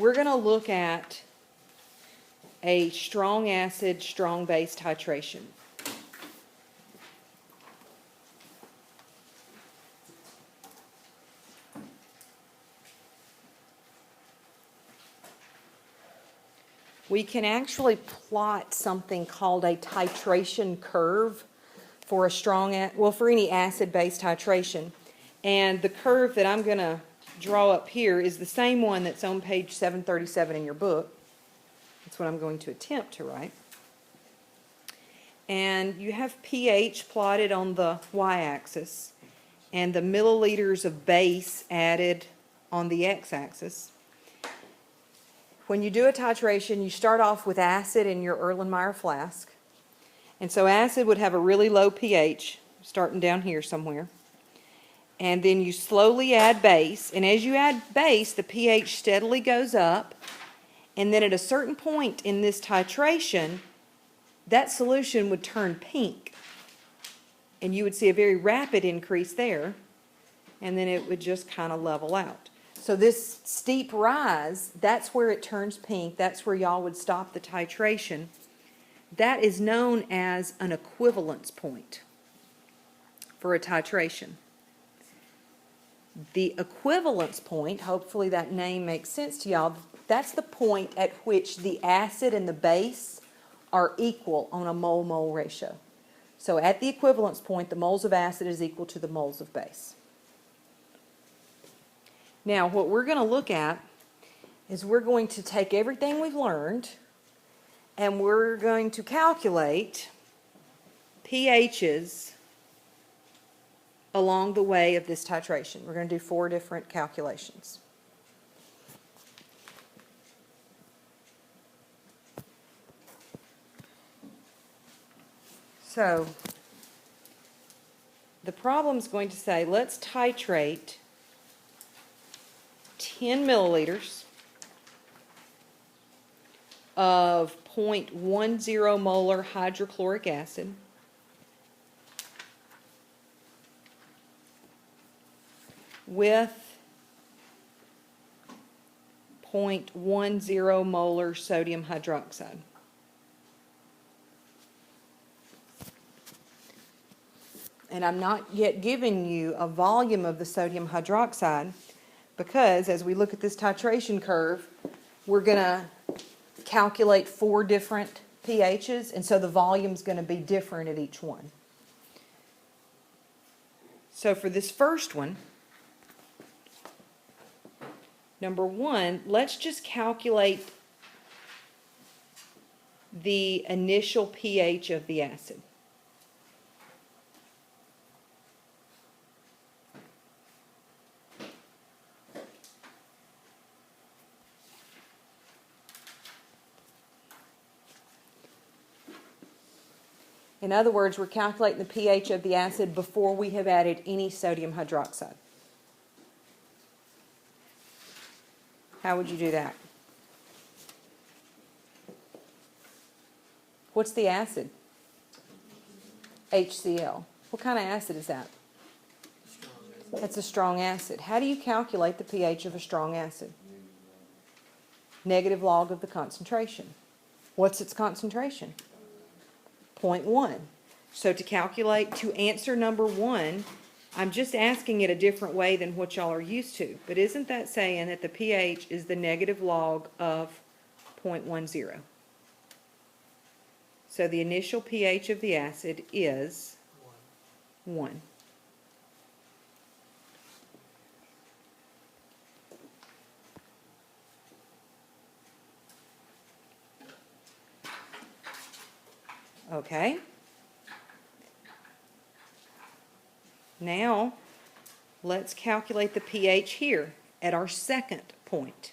we're going to look at a strong acid, strong base titration. We can actually plot something called a titration curve for a for any acid-base titration. And the curve that I'm going to draw up here is the same one that's on page 737 in your book. That's what I'm going to attempt to write. And you have pH plotted on the y-axis and the milliliters of base added on the x-axis. When you do a titration, you start off with acid in your Erlenmeyer flask. And so acid would have a really low pH, starting down here somewhere. And then you slowly add base. And as you add base, the pH steadily goes up. And then at a certain point in this titration, that solution would turn pink. And you would see a very rapid increase there. And then it would just kind of level out. So this steep rise, that's where it turns pink. That's where y'all would stop the titration. That is known as an equivalence point for a titration. The equivalence point, hopefully that name makes sense to y'all, that's the point at which the acid and the base are equal on a mole-mole ratio. So at the equivalence point, the moles of acid is equal to the moles of base. Now, what we're going to look at is we're going to take everything we've learned and we're going to calculate pHs along the way of this titration. We're going to do 4 different calculations. So, the problem is going to say, let's titrate 10 milliliters of 0.10 molar hydrochloric acid with 0.10 molar sodium hydroxide. And I'm not yet giving you a volume of the sodium hydroxide because as we look at this titration curve, we're going to calculate 4 different pHs, and so the volume's going to be different at each one. So for this first one, number 1, let's just calculate the initial pH of the acid. In other words, we're calculating the pH of the acid before we have added any sodium hydroxide. How would you do that? What's the acid? HCl. What kind of acid is that? That's a strong acid. How do you calculate the pH of a strong acid? Negative log of the concentration. What's its concentration? 0.1. So to answer number 1, I'm just asking it a different way than what y'all are used to. But isn't that saying that the pH is the negative log of 0.10? So the initial pH of the acid is 1. Okay. Now, let's calculate the pH here at our second point.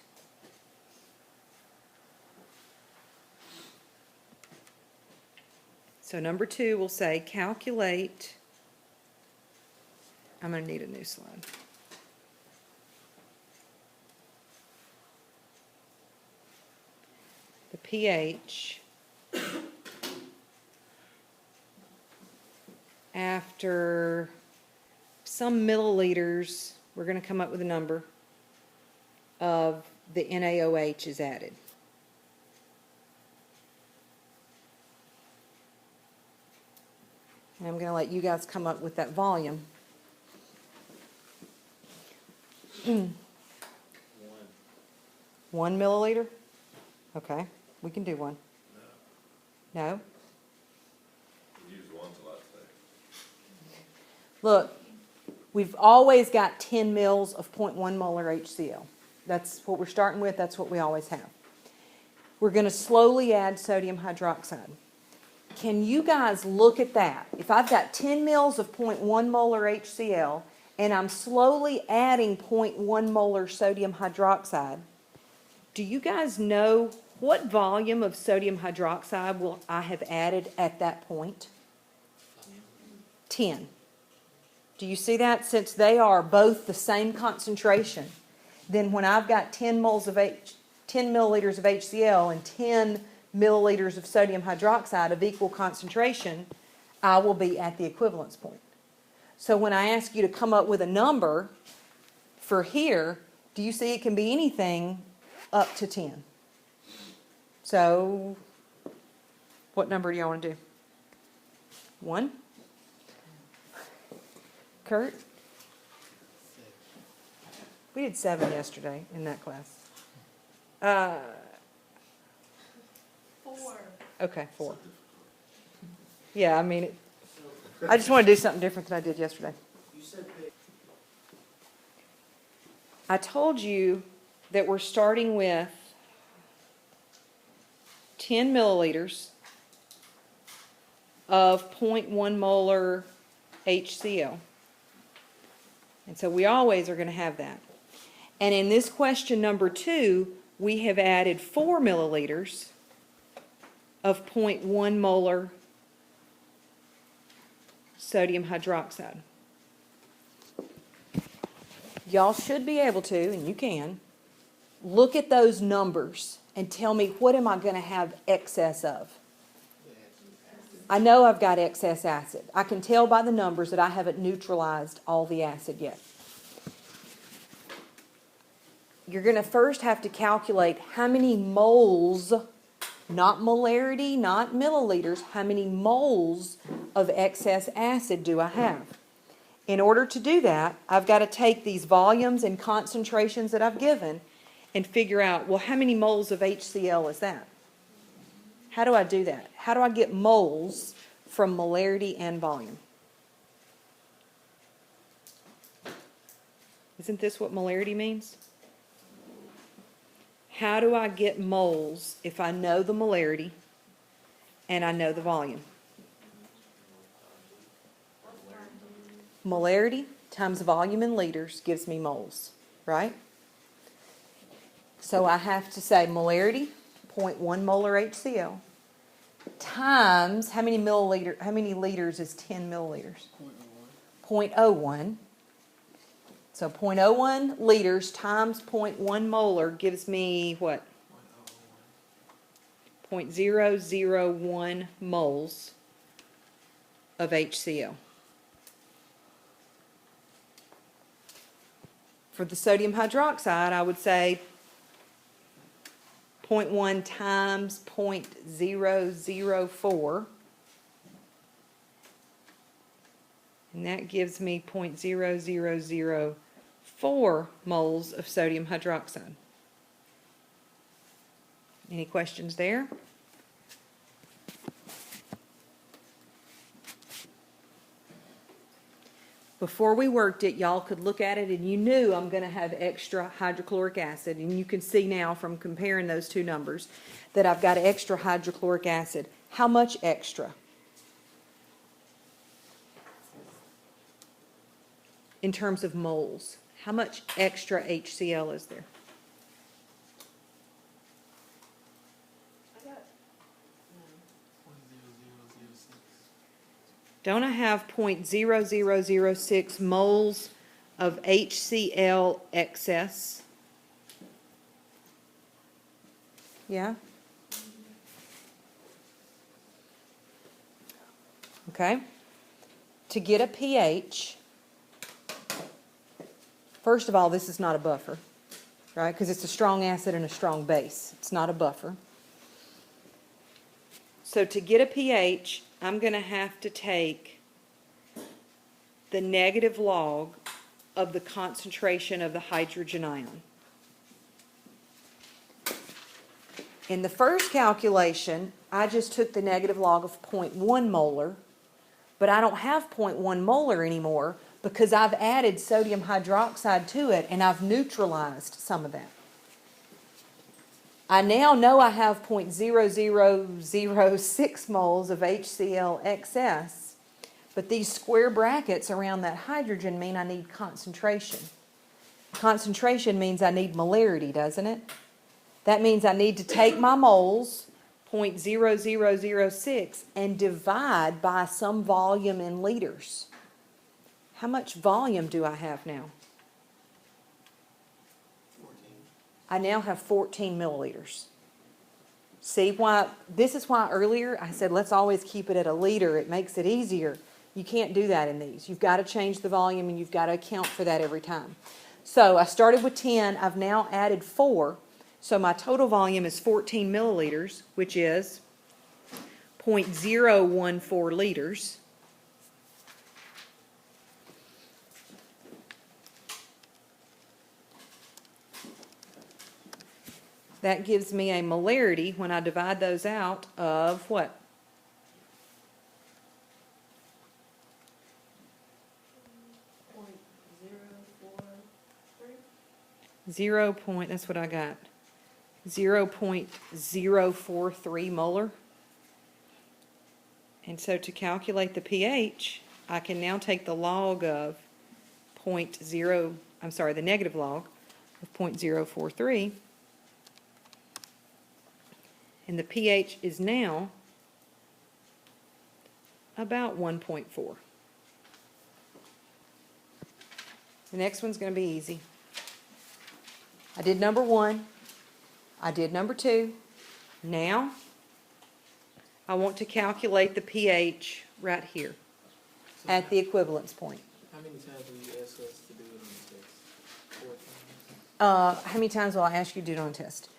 So number 2 will say calculate, I'm going to need a new slide. The pH after some milliliters, we're going to come up with a number, of the NaOH is added. And I'm going to let you guys come up with that volume. 1 milliliter? Okay, we can do 1. No? Use 1 till I say. Look, we've always got 10 mils of 0.1 molar HCl. That's what we're starting with. That's what we always have. We're going to slowly add sodium hydroxide. Can you guys look at that? If I've got 10 mils of 0.1 molar HCl and I'm slowly adding 0.1 molar sodium hydroxide, do you guys know what volume of sodium hydroxide will I have added at that point? 10. Do you see that? Since they are both the same concentration, then when I've got 10 milliliters of HCl and 10 milliliters of sodium hydroxide of equal concentration, I will be at the equivalence point. So when I ask you to come up with a number for here, do you see it can be anything up to 10? So what number do y'all want to do? 1? Kurt? We did 7 yesterday in that class. 4. Okay, 4. Yeah, I mean, I just want to do something different than I did yesterday. You said big. I told you that we're starting with 10 milliliters of 0.1 molar HCl. And so we always are going to have that. And in this question number 2, we have added 4 milliliters of 0.1 molar sodium hydroxide. Y'all should be able to, and you can, look at those numbers and tell me what am I going to have excess of. I know I've got excess acid. I can tell by the numbers that I haven't neutralized all the acid yet. You're going to first have to calculate how many moles, not molarity, not milliliters, how many moles of excess acid do I have? In order to do that, I've got to take these volumes and concentrations that I've given and figure out, well, how many moles of HCl is that? How do I do that? How do I get moles from molarity and volume? Isn't this what molarity means? How do I get moles if I know the molarity and I know the volume? Molarity times volume in liters gives me moles, right? So I have to say molarity, 0.1 molar HCl, times how many liters is 10 milliliters? 0.01. So 0.01 liters times 0.1 molar gives me what? 0.001 moles of HCl. For the sodium hydroxide, I would say 0.1 times 0.004. And that gives me 0.0004 moles of sodium hydroxide. Any questions there? Before we worked it, y'all could look at it and you knew I'm going to have extra hydrochloric acid. And you can see now from comparing those two numbers that I've got extra hydrochloric acid. How much extra? In terms of moles, how much extra HCl is there? Don't I have 0.0006 moles of HCl excess? Yeah? Okay. To get a pH, first of all, this is not a buffer, right? Because it's a strong acid and a strong base. It's not a buffer. So to get a pH, I'm going to have to take the negative log of the concentration of the hydrogen ion. In the first calculation, I just took the negative log of 0.1 molar, but I don't have 0.1 molar anymore because I've added sodium hydroxide to it and I've neutralized some of that. I now know I have 0.0006 moles of HCl excess, but these square brackets around that hydrogen mean I need concentration. Concentration means I need molarity, doesn't it? That means I need to take my moles, 0.0006, and divide by some volume in liters. How much volume do I have now? 14. I now have 14 milliliters. See why, this is why earlier I said let's always keep it at a liter. It makes it easier. You can't do that in these. You've got to change the volume and you've got to account for that every time. So I started with 10. I've now added 4. So my total volume is 14 milliliters, which is 0.014 liters. That gives me a molarity, when I divide those out, of what? 0.043. That's what I got. 0.043 molar. And so to calculate the pH, I can now take the log of the negative log of 0.043. And the pH is now about 1.4. The next one's going to be easy. I did number 1. I did number 2. Now, I want to calculate the pH right here So at the equivalence point. how many times will you ask us to do it on the test? 4 times? How many times will I ask you to do it on a test?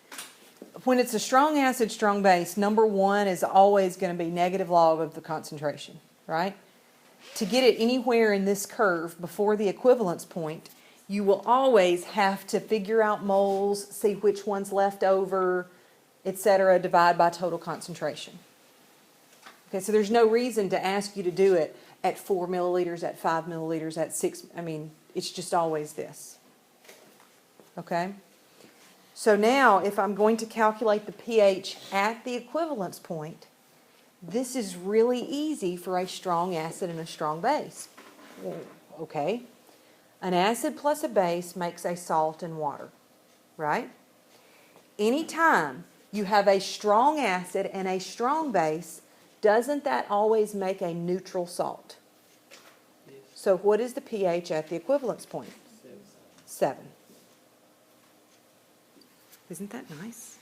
When it's a strong acid, strong base, number 1 is always going to be negative log of the concentration, right? To get it anywhere in this curve before the equivalence point, you will always have to figure out moles, see which one's left over, etc., divide by total concentration. Okay, so there's no reason to ask you to do it at 4 milliliters, at 5 milliliters, at 6. I mean, it's just always this. Okay? So now, if I'm going to calculate the pH at the equivalence point, this is really easy for a strong acid and a strong base. Okay? An acid plus a base makes a salt and water, right? Anytime you have a strong acid and a strong base, doesn't that always make a neutral salt? Yes. So what is the pH at the equivalence point? 7. Isn't that nice?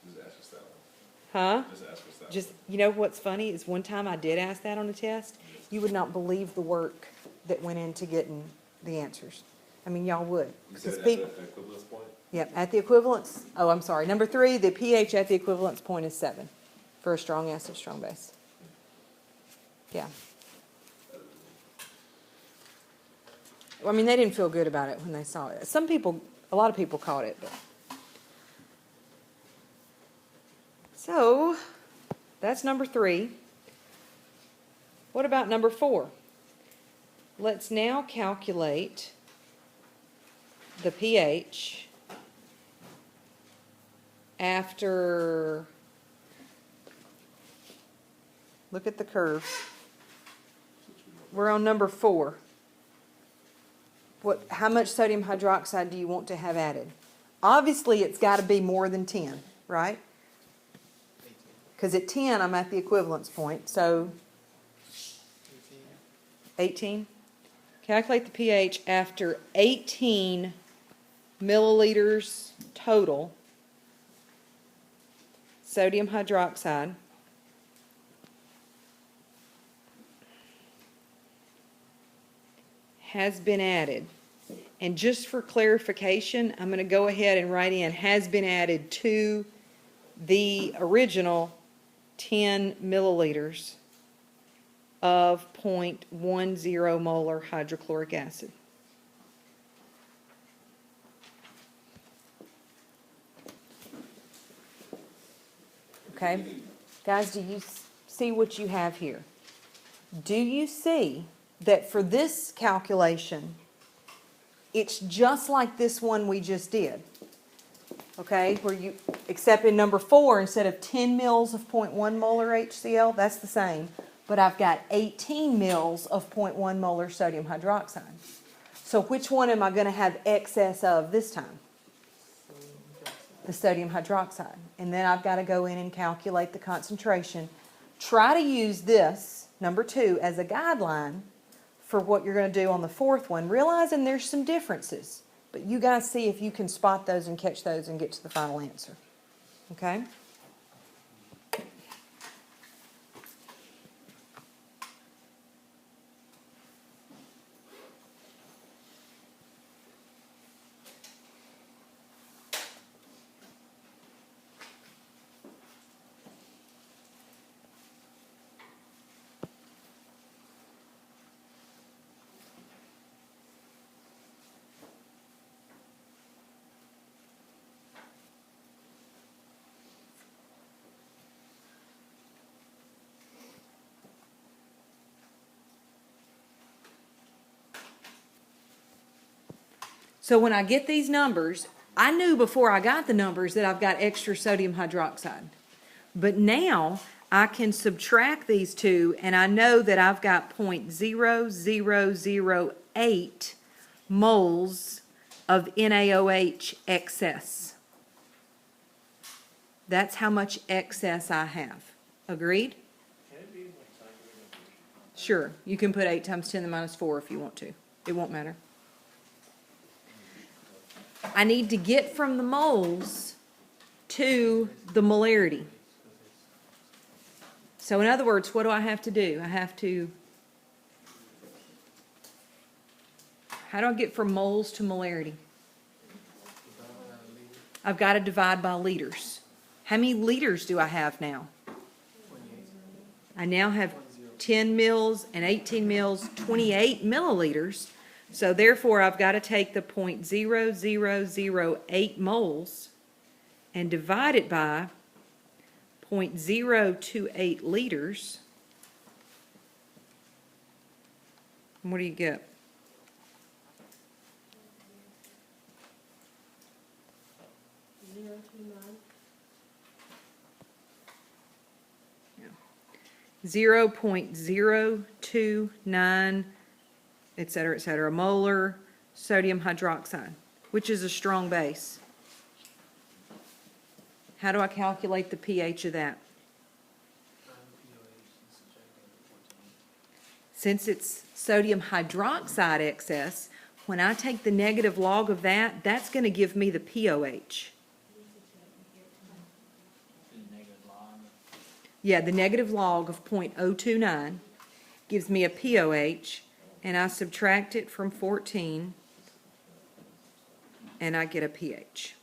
Just ask us that one. Huh? Just ask us that Just, one. you know what's funny is one time I did ask that on a test. You would not believe the work that went into getting the answers. I mean, y'all would. You said Because at people, the equivalence point? yep, at the equivalence, oh, I'm sorry. Number 3, the pH at the equivalence point is 7 for a strong acid, strong base. Yeah. Well, I mean, they didn't feel good about it when they saw it. Some people, a lot of people caught it. But. So, that's number 3. What about number 4? Let's now calculate the pH after, look at the curve. We're on number 4. How much sodium hydroxide do you want to have added? Obviously, it's got to be more than 10, right? 18. Because at 10, I'm at the equivalence point, so 18. Calculate the pH after 18 milliliters total sodium hydroxide has been added. And just for clarification, I'm going to go ahead and write in has been added to the original 10 milliliters of 0.10 molar hydrochloric acid. Okay? Guys, do you see what you have here? Do you see that for this calculation, it's just like this one we just did? Okay, where you, except in number 4, instead of 10 mils of 0.1 molar HCl, that's the same, but I've got 18 mils of 0.1 molar sodium hydroxide. So which one am I going to have excess of this time? The sodium hydroxide. And then I've got to go in and calculate the concentration. Try to use this, number 2, as a guideline for what you're going to do on the 4th one, realizing there's some differences. But you guys see if you can spot those and catch those and get to the final answer. Okay? So when I get these numbers, I knew before I got the numbers that I've got extra sodium hydroxide. But now I can subtract these two, and I know that I've got 0.0008 moles of NaOH excess. That's how much excess I have. Agreed? Can it be like cycling? Sure. You can put 8 times 10 to the minus 4 if you want to. It won't matter. I need to get from the moles to the molarity. So in other words, what do I have to do? I have to, how do I get from moles to molarity? I've got to divide by liters. How many liters do I have now? I now have 10 mils and 18 mils, 28 milliliters. So therefore, I've got to take the 0.0008 moles and divide it by 0.028 liters. And what do you get? Yeah. 0.029, et cetera, molar sodium hydroxide, which is a strong base. How do I calculate the pH of that? Since it's sodium hydroxide excess, when I take the negative log of that, that's going to give me the pOH. Yeah, the negative log of 0.029 gives me a pOH, and I subtract it from 14, and I get a pH.